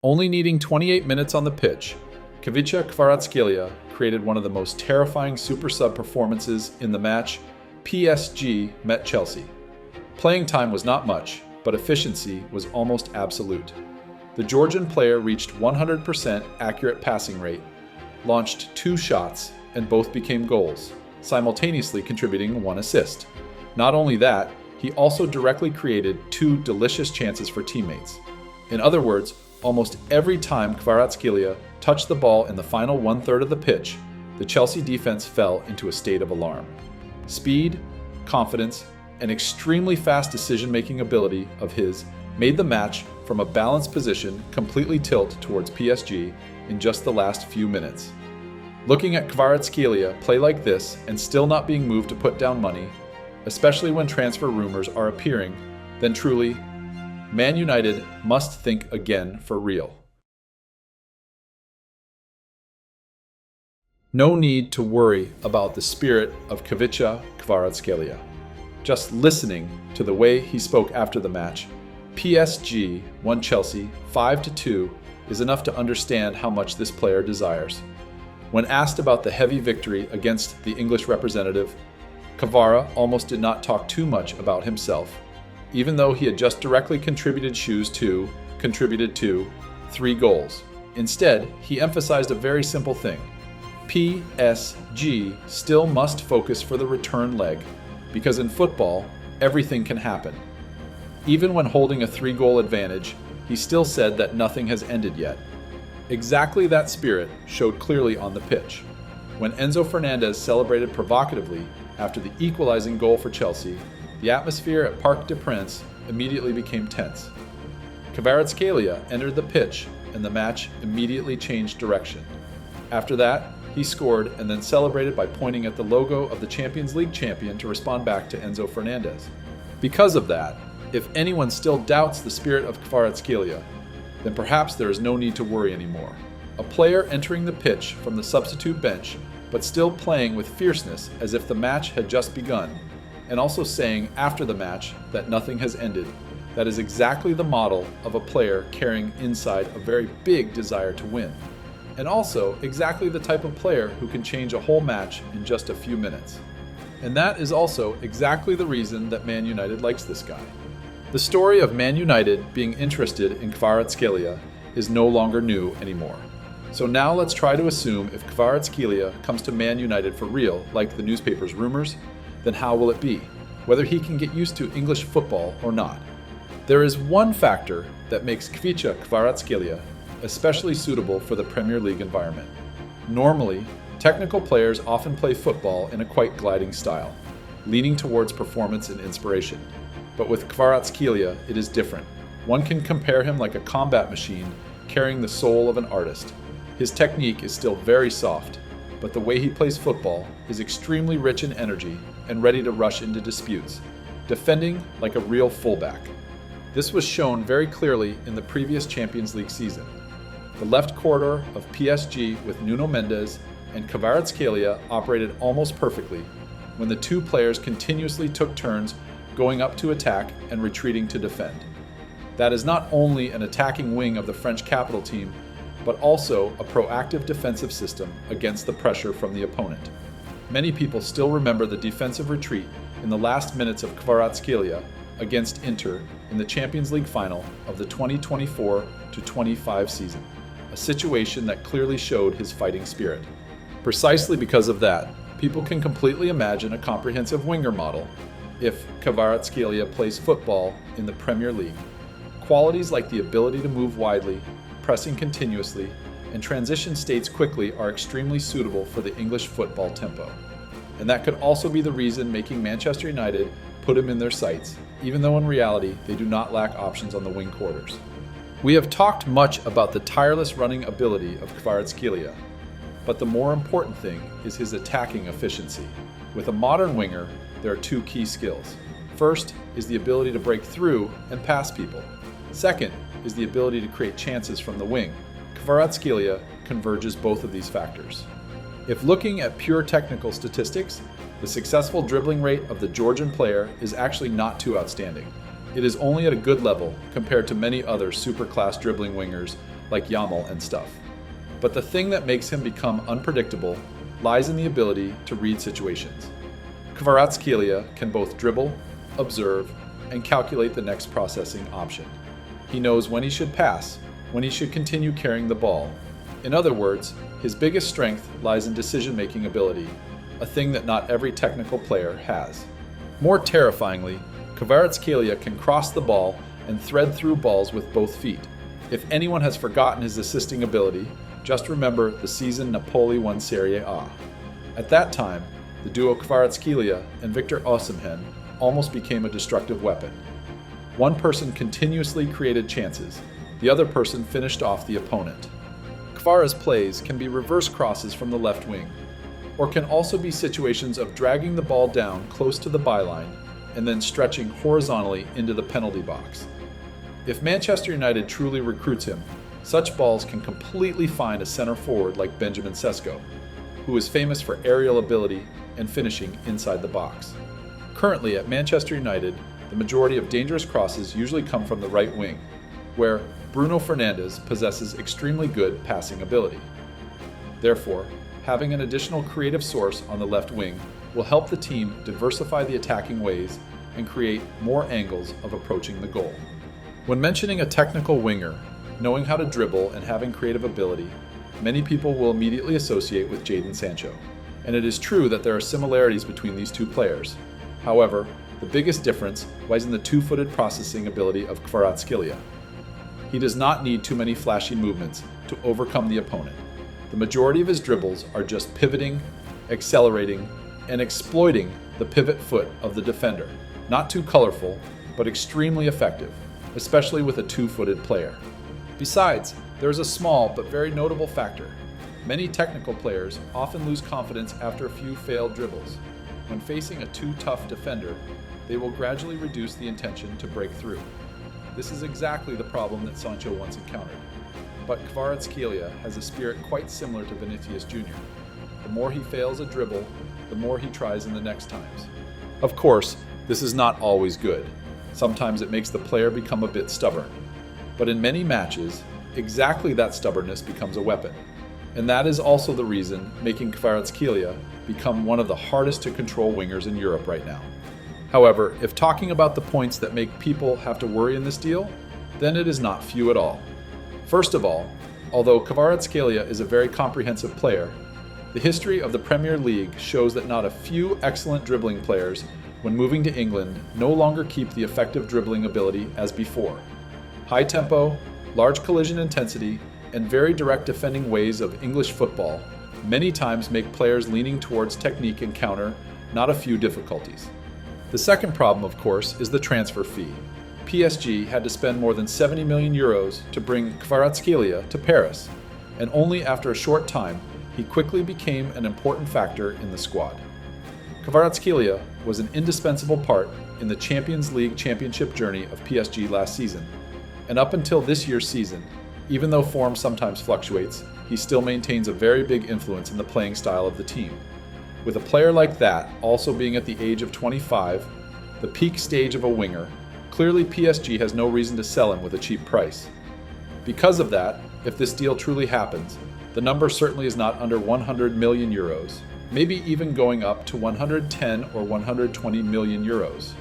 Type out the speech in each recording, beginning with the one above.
Only needing 28 minutes on the pitch, Kvaratskhelia created one of the most terrifying super sub performances in the match PSG met Chelsea. Playing time was not much, but efficiency was almost absolute. The Georgian player reached 100% accurate passing rate, launched 2 shots, and both became goals, simultaneously contributing 1 assist. Not only that, he also directly created 2 delicious chances for teammates. In other words, almost every time Kvaratskhelia touched the ball in the final 1/3 of the pitch, the Chelsea defense fell into a state of alarm. Speed, confidence, and extremely fast decision-making ability of his made the match from a balanced position completely tilt towards PSG in just the last few minutes. Looking at Kvaratskhelia play like this and still not being moved to put down money, especially when transfer rumors are appearing, then truly, Man United must think again for real. No need to worry about the spirit of Kvaratskhelia. Just listening to the way he spoke after the match, PSG won Chelsea 5-2 is enough to understand how much this player desires. When asked about the heavy victory against the English representative, Kvara almost did not talk too much about himself, even though he had just directly contributed to 3 goals. Instead, he emphasized a very simple thing. PSG still must focus for the return leg, because in football, everything can happen. Even when holding a 3-goal advantage, he still said that nothing has ended yet. Exactly that spirit showed clearly on the pitch. When Enzo Fernandez celebrated provocatively after the equalizing goal for Chelsea, the atmosphere at Parc des Princes immediately became tense. Kvaratskhelia entered the pitch and the match immediately changed direction. After that, he scored and then celebrated by pointing at the logo of the Champions League champion to respond back to Enzo Fernandez. Because of that, if anyone still doubts the spirit of Kvaratskhelia, then perhaps there is no need to worry anymore. A player entering the pitch from the substitute bench, but still playing with fierceness as if the match had just begun, and also saying after the match that nothing has ended. That is exactly the model of a player carrying inside a very big desire to win. And also exactly the type of player who can change a whole match in just a few minutes. And that is also exactly the reason that Man United likes this guy. The story of Man United being interested in Kvaratskhelia is no longer new anymore. So now let's try to assume if Kvaratskhelia comes to Man United for real, like the newspaper's rumors, then how will it be? Whether he can get used to English football or not. There is one factor that makes Kvaratskhelia especially suitable for the Premier League environment. Normally, technical players often play football in a quite gliding style, leaning towards performance and inspiration. But with Kvaratskhelia, it is different. One can compare him like a combat machine carrying the soul of an artist. His technique is still very soft, but the way he plays football is extremely rich in energy and ready to rush into disputes, defending like a real fullback. This was shown very clearly in the previous Champions League season. The left corridor of PSG with Nuno Mendes and Kvaratskhelia operated almost perfectly when the 2 players continuously took turns going up to attack and retreating to defend. That is not only an attacking wing of the French capital team, but also a proactive defensive system against the pressure from the opponent. Many people still remember the defensive retreat in the last minutes of Kvaratskhelia against Inter in the Champions League final of the 2024-25 season, a situation that clearly showed his fighting spirit. Precisely because of that, people can completely imagine a comprehensive winger model if Kvaratskhelia plays football in the Premier League. Qualities like the ability to move widely, pressing continuously, and transition states quickly are extremely suitable for the English football tempo. And that could also be the reason making Manchester United put him in their sights, even though in reality they do not lack options on the wing quarters. We have talked much about the tireless running ability of Kvaratskhelia, but the more important thing is his attacking efficiency. With a modern winger, there are 2 key skills. First is the ability to break through and pass people. Second is the ability to create chances from the wing. Kvaratskhelia converges both of these factors. If looking at pure technical statistics, the successful dribbling rate of the Georgian player is actually not too outstanding. It is only at a good level compared to many other super-class dribbling wingers like Yamal and stuff. But the thing that makes him become unpredictable lies in the ability to read situations. Kvaratskhelia can both dribble, observe, and calculate the next processing option. He knows when he should pass, when he should continue carrying the ball. In other words, his biggest strength lies in decision-making ability, a thing that not every technical player has. More terrifyingly, Kvaratskhelia can cross the ball and thread through balls with both feet. If anyone has forgotten his assisting ability, just remember the season Napoli won Serie A. At that time, the duo Kvaratskhelia and Victor Osimhen almost became a destructive weapon. One person continuously created chances, the other person finished off the opponent. Kvara's plays can be reverse crosses from the left wing, or can also be situations of dragging the ball down close to the byline and then stretching horizontally into the penalty box. If Manchester United truly recruits him, such balls can completely find a center forward like Benjamin Sesko, who is famous for aerial ability and finishing inside the box. Currently at Manchester United, the majority of dangerous crosses usually come from the right wing, where Bruno Fernandes possesses extremely good passing ability. Therefore, having an additional creative source on the left wing will help the team diversify the attacking ways and create more angles of approaching the goal. When mentioning a technical winger, knowing how to dribble and having creative ability, many people will immediately associate with Jadon Sancho. And it is true that there are similarities between these two players. However, the biggest difference lies in the two-footed processing ability of Kvaratskhelia. He does not need too many flashy movements to overcome the opponent. The majority of his dribbles are just pivoting, accelerating, and exploiting the pivot foot of the defender. Not too colorful, but extremely effective, especially with a two-footed player. Besides, there is a small but very notable factor. Many technical players often lose confidence after a few failed dribbles. When facing a too tough defender, they will gradually reduce the intention to break through. This is exactly the problem that Sancho once encountered. But Kvaratskhelia has a spirit quite similar to Vinicius Jr. The more he fails a dribble, the more he tries in the next times. Of course, this is not always good. Sometimes it makes the player become a bit stubborn. But in many matches, exactly that stubbornness becomes a weapon. And that is also the reason making Kvaratskhelia become one of the hardest to control wingers in Europe right now. However, if talking about the points that make people have to worry in this deal, then it is not few at all. First of all, although Kvaratskhelia is a very comprehensive player, the history of the Premier League shows that not a few excellent dribbling players, when moving to England, no longer keep the effective dribbling ability as before. High tempo, large collision intensity, and very direct defending ways of English football many times make players leaning towards technique and counter not a few difficulties. The second problem, of course, is the transfer fee. PSG had to spend more than 70 million euros to bring Kvaratskhelia to Paris, and only after a short time, he quickly became an important factor in the squad. Kvaratskhelia was an indispensable part in the Champions League championship journey of PSG last season, and up until this year's season, even though form sometimes fluctuates, he still maintains a very big influence in the playing style of the team. With a player like that also being at the age of 25, the peak stage of a winger, clearly PSG has no reason to sell him with a cheap price. Because of that, if this deal truly happens, the number certainly is not under 100 million euros, maybe even going up to 110 or 120 million euros.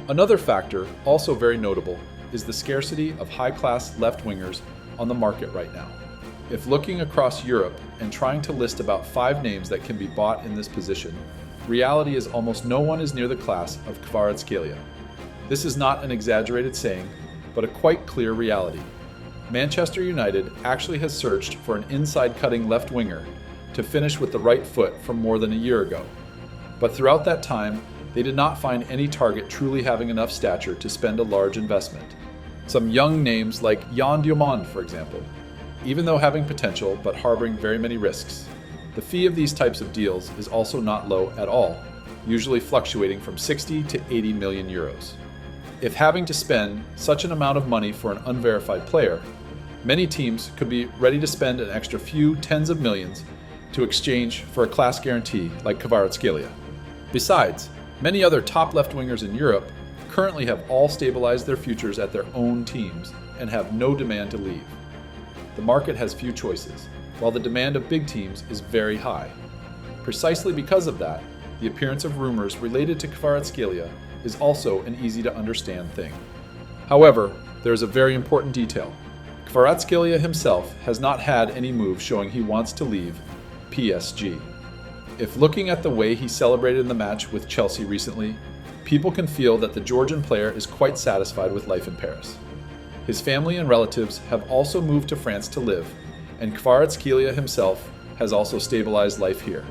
Another factor, also very notable, is the scarcity of high-class left wingers on the market right now. If looking across Europe and trying to list about 5 names that can be bought in this position, reality is almost no one is near the class of Kvaratskhelia. This is not an exaggerated saying, but a quite clear reality. Manchester United actually has searched for an inside-cutting left winger to finish with the right foot for more than a year ago. But throughout that time, they did not find any target truly having enough stature to spend a large investment. Some young names like Yann Diomande, for example, even though having potential but harboring very many risks. The fee of these types of deals is also not low at all, usually fluctuating from 60 to 80 million euros. If having to spend such an amount of money for an unverified player, many teams could be ready to spend an extra few tens of millions to exchange for a class guarantee like Kvaratskhelia. Besides, many other top left wingers in Europe currently have all stabilized their futures at their own teams and have no demand to leave. the market has few choices, while the demand of big teams is very high. Precisely because of that, the appearance of rumors related to Kvaratskhelia is also an easy-to-understand thing. However, there is a very important detail. Kvaratskhelia himself has not had any moves showing he wants to leave PSG. If looking at the way he celebrated in the match with Chelsea recently, people can feel that the Georgian player is quite satisfied with life in Paris. His family and relatives have also moved to France to live, and Kvaratskhelia himself has also stabilized life here.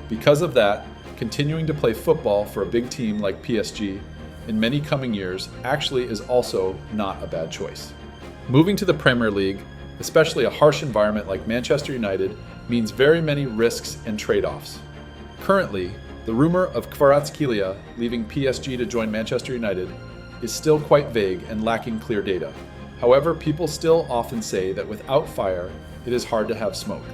Because of that, continuing to play football for a big team like PSG in many coming years actually is also not a bad choice. Moving to the Premier League, especially a harsh environment like Manchester United, means very many risks and trade-offs. Currently, the rumor of Kvaratskhelia leaving PSG to join Manchester United is still quite vague and lacking clear data. However, people still often say that without fire, it is hard to have smoke.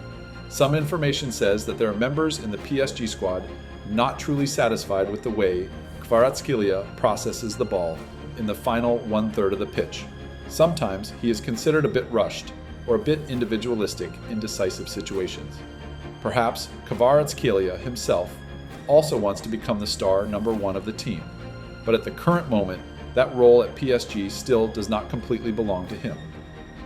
Some information says that there are members in the PSG squad not truly satisfied with the way Kvaratskhelia processes the ball in the final one-third of the pitch. Sometimes he is considered a bit rushed or a bit individualistic in decisive situations. Perhaps Kvaratskhelia himself also wants to become the star number one of the team, but at the current moment, that role at PSG still does not completely belong to him.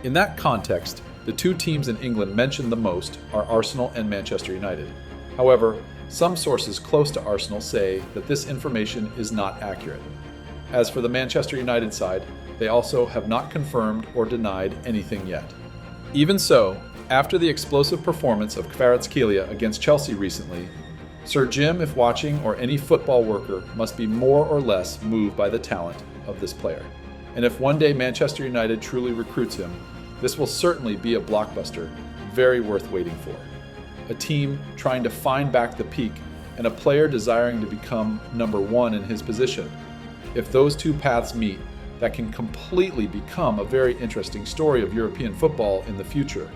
In that context, the two teams in England mentioned the most are Arsenal and Manchester United. However, some sources close to Arsenal say that this information is not accurate. As for the Manchester United side, they also have not confirmed or denied anything yet. Even so, after the explosive performance of Kvaratskhelia against Chelsea recently, Sir Jim, if watching, or any football worker must be more or less moved by the talent of this player. And if one day Manchester United truly recruits him, this will certainly be a blockbuster, very worth waiting for. A team trying to find back the peak and a player desiring to become number one in his position. If those two paths meet, that can completely become a very interesting story of European football in the future.